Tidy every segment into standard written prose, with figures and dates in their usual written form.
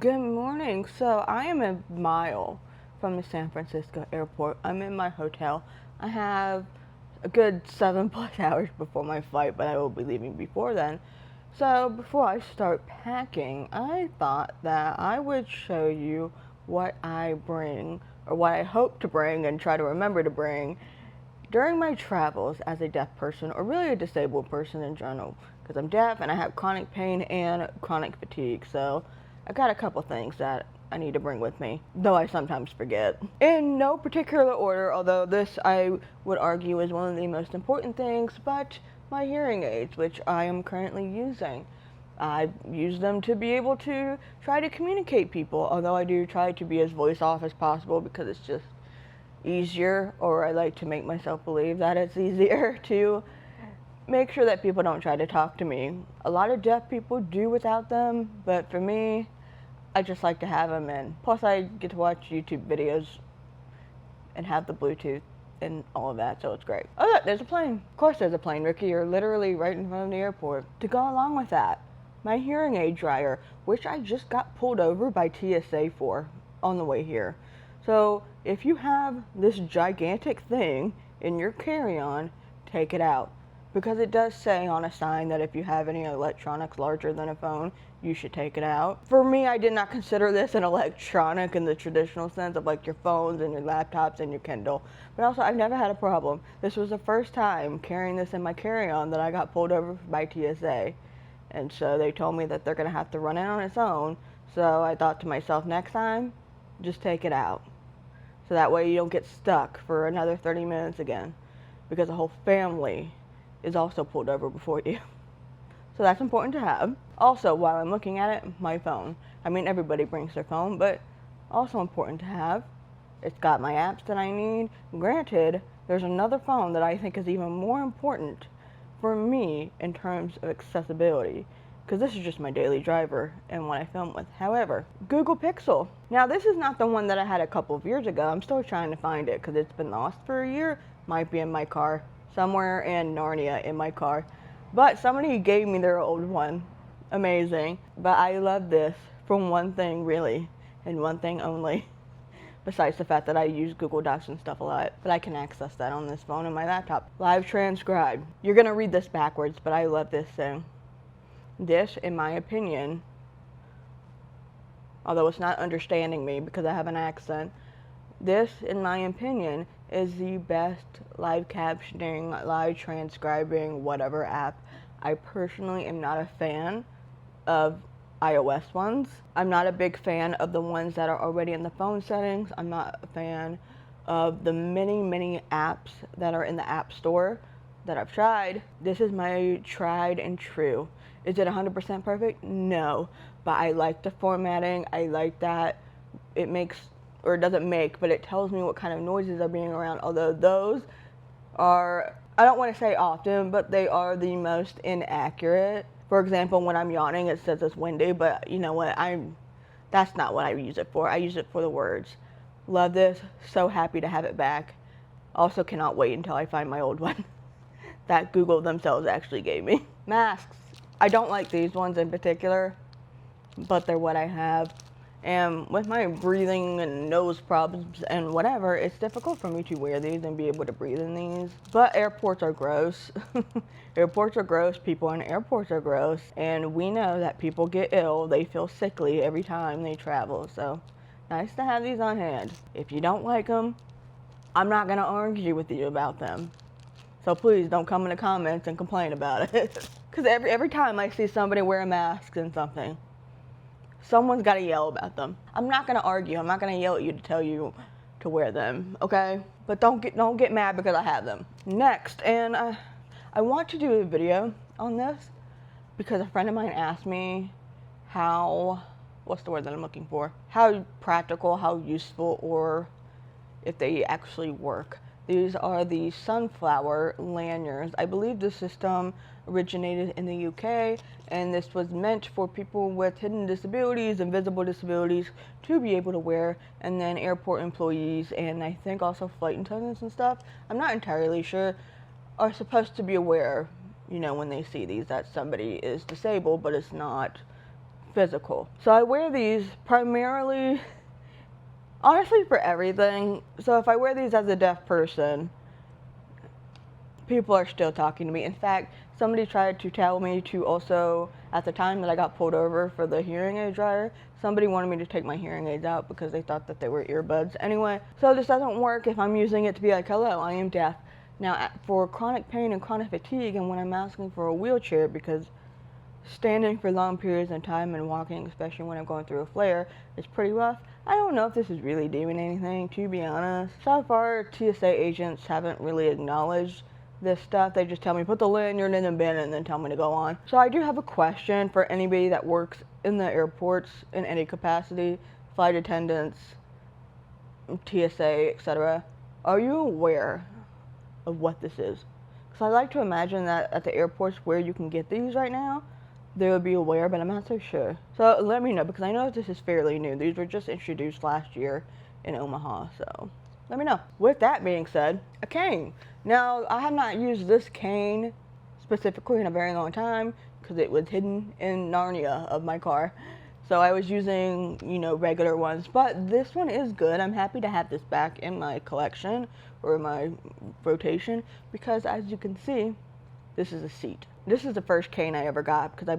Good morning. So I am a mile from the San Francisco airport. I'm in my hotel. I have a good 7+ hours before my flight, but I will be leaving before then. So before I start packing, I thought that I would show you what I bring, or what I hope to bring and try to remember to bring during my travels as a deaf person, or really a disabled person in general, because I'm deaf and I have chronic pain and chronic fatigue. So I got a couple things that I need to bring with me, though I sometimes forget. In no particular order, although this I would argue is one of the most important things, but my hearing aids, which I am currently using. I use them to be able to try to communicate people, although I do try to be as voice off as possible because it's just easier, or I like to make myself believe that it's easier to make sure that people don't try to talk to me. A lot of deaf people do without them, but for me, I just like to have them in. Plus I get to watch YouTube videos and have the Bluetooth and all of that, so it's great. Oh look, there's a plane. Of course there's a plane, Rikki. You're literally right in front of the airport. To go along with that, my hearing aid dryer, which I just got pulled over by TSA for on the way here. So if you have this gigantic thing in your carry-on, take it out. Because it does say on a sign that if you have any electronics larger than a phone, you should take it out. For me, I did not consider this an electronic in the traditional sense of like your phones and your laptops and your Kindle. But also, I've never had a problem. This was the first time carrying this in my carry-on that I got pulled over by TSA. And so they told me that they're gonna have to run it on its own. So I thought to myself, next time, just take it out. So that way you don't get stuck for another 30 minutes again. Because the whole family is also pulled over before you. So that's important to have. Also, while I'm looking at it, my phone. I mean, everybody brings their phone, but also important to have. It's got my apps that I need. Granted, there's another phone that I think is even more important for me in terms of accessibility, because this is just my daily driver and what I film with. However, Google Pixel. Now, this is not the one that I had a couple of years ago. I'm still trying to find it because it's been lost for a year. Might be in my car. Somewhere in Narnia in my car. But somebody gave me their old one. Amazing. But I love this for one thing, really, and one thing only. Besides the fact that I use Google Docs and stuff a lot. But I can access that on this phone and my laptop. Live transcribe. You're going to read this backwards, but I love this thing. This, in my opinion, although it's not understanding me because I have an accent, this, in my opinion, is the best live captioning, live transcribing, whatever app. I personally am not a fan of iOS ones. I'm not a big fan of the ones that are already in the phone settings. I'm not a fan of the many apps that are in the App Store that I've tried. This is my tried and true. Is it 100% perfect? No. But I like the formatting. I like that it makes, or it doesn't make, but it tells me what kind of noises are being around, although those are, I don't want to say often, but they are the most inaccurate. For example, when I'm yawning, it says it's windy, but you know what, that's not what I use it for. I use it for the words. Love this, so happy to have it back. Also cannot wait until I find my old one that Google themselves actually gave me. Masks. I don't like these ones in particular, but they're what I have. And with my breathing and nose problems and whatever, it's difficult for me to wear these and be able to breathe in these. But airports are gross. Airports are gross. People in airports are gross. And we know that people get ill. They feel sickly every time they travel. So nice to have these on hand. If you don't like them, I'm not going to argue with you about them. So please don't come in the comments and complain about it. Because every time I see somebody wear a mask and something, someone's got to yell about them. I'm not going to argue. I'm not going to yell at you to tell you to wear them, okay? But don't get mad because I have them. Next, and I want to do a video on this because a friend of mine asked me how, what's the word that I'm looking for? How practical, how useful, or if they actually work. These are the sunflower lanyards. I believe the system originated in the UK, and this was meant for people with hidden disabilities, invisible disabilities, to be able to wear, and then airport employees and I think also flight attendants and stuff, I'm not entirely sure, are supposed to be aware, you know, when they see these, that somebody is disabled but is not physical. So I wear these primarily, honestly, for everything. So if I wear these as a deaf person, people are still talking to me. In fact, somebody tried to tell me to also, at the time that I got pulled over for the hearing aid dryer, somebody wanted me to take my hearing aids out because they thought that they were earbuds. Anyway, so this doesn't work if I'm using it to be like, hello, I am deaf. Now, for chronic pain and chronic fatigue, and when I'm asking for a wheelchair, because standing for long periods of time and walking, especially when I'm going through a flare, is pretty rough. I don't know if this is really doing anything, to be honest. So far, TSA agents haven't really acknowledged this stuff. They just tell me, put the lanyard in the bin, and then tell me to go on. So I do have a question for anybody that works in the airports in any capacity, flight attendants, TSA, etc. Are you aware of what this is? Because I like to imagine that at the airports where you can get these right now, they would be aware, but I'm not so sure. So let me know, because I know this is fairly new. These were just introduced last year in Omaha, so let me know. With that being said, a cane. Now, I have not used this cane specifically in a very long time because it was hidden in Narnia of my car. So I was using, regular ones, but this one is good. I'm happy to have this back in my collection or my rotation because, as you can see, this is a seat. This is the first cane I ever got because I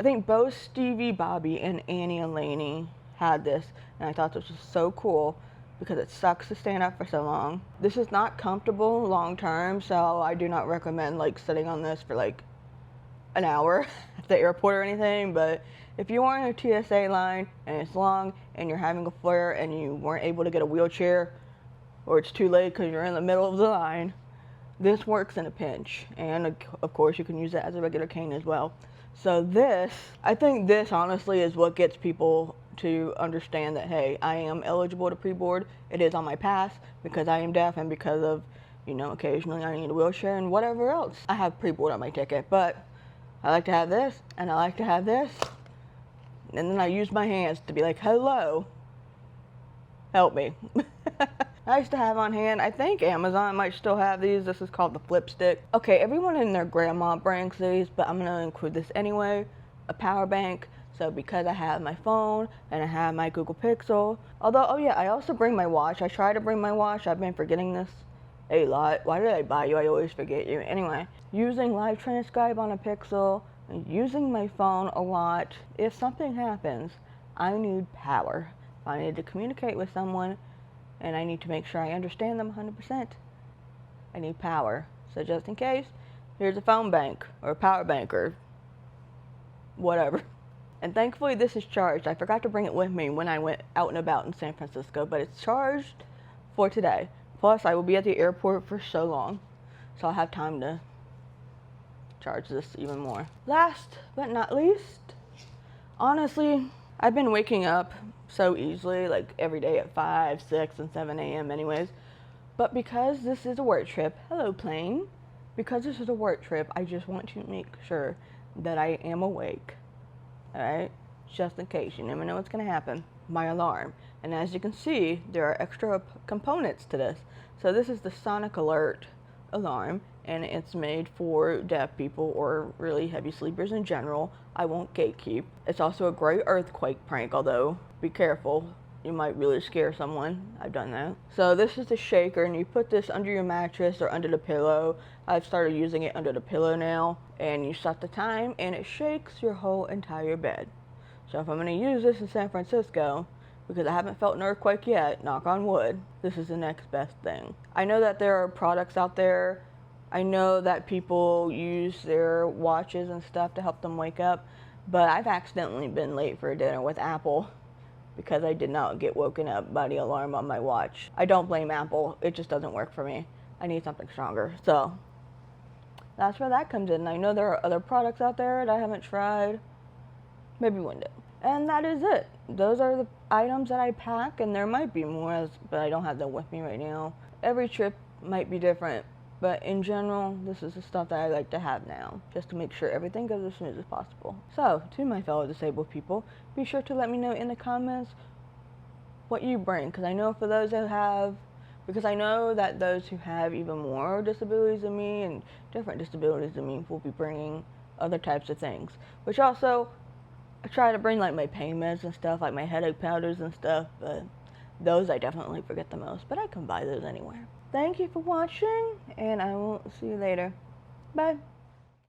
think both Stevie Bobby and Annie and Lainey had this, and I thought this was so cool because it sucks to stand up for so long. This is not comfortable long term, so I do not recommend sitting on this for an hour at the airport or anything, but if you are in a TSA line and it's long and you're having a flare and you weren't able to get a wheelchair or it's too late because you're in the middle of the line, this works in a pinch, and of course you can use it as a regular cane as well. So I think this honestly is what gets people to understand that, hey, I am eligible to pre-board. It is on my pass because I am deaf and because of, occasionally I need a wheelchair and whatever else. I have pre-board on my ticket, but I like to have this and I like to have this, and then I use my hands to be like, hello, help me. Nice to have on hand. I think Amazon might still have these. This is called the Flip Stick. Okay, everyone and their grandma brings these, but I'm gonna include this anyway. A power bank. So because I have my phone and I have my Google Pixel. Although, oh yeah, I also bring my watch. I try to bring my watch. I've been forgetting this a lot. Why did I buy you? I always forget you. Anyway, using Live Transcribe on a Pixel and using my phone a lot. If something happens, I need power. If I need to communicate with someone, and I need to make sure I understand them 100%. I need power. So just in case, here's a phone bank or a power bank or whatever. And thankfully this is charged. I forgot to bring it with me when I went out and about in San Francisco, but it's charged for today. Plus I will be at the airport for so long, so I'll have time to charge this even more. Last but not least, honestly, I've been waking up so easily, every day at 5, 6, and 7 a.m. anyways. But because this is a work trip, hello plane, because this is a work trip, I just want to make sure that I am awake, alright? Just in case, you never know what's going to happen. My alarm. And as you can see, there are extra components to this. So this is the Sonic Alert alarm, and it's made for deaf people or really heavy sleepers in general. I won't gatekeep. It's also a great earthquake prank, although be careful. You might really scare someone. I've done that. So this is the shaker, and you put this under your mattress or under the pillow. I've started using it under the pillow now, and you set the time and it shakes your whole entire bed. So if I'm going to use this in San Francisco, because I haven't felt an earthquake yet, knock on wood, this is the next best thing. I know that there are products out there. I know that people use their watches and stuff to help them wake up, but I've accidentally been late for dinner with Apple because I did not get woken up by the alarm on my watch. I don't blame Apple, it just doesn't work for me. I need something stronger. So that's where that comes in. I know there are other products out there that I haven't tried. Maybe one day. And that is it. Those are the items that I pack, and there might be more, but I don't have them with me right now. Every trip might be different, but in general, this is the stuff that I like to have now, just to make sure everything goes as smooth as possible. So, to my fellow disabled people, be sure to let me know in the comments what you bring, because I know that those who have even more disabilities than me and different disabilities than me will be bringing other types of things, which also I try to bring like my pain meds and stuff, like my headache powders and stuff, but those I definitely forget the most, but I can buy those anywhere. Thank you for watching, and I will see you later. Bye.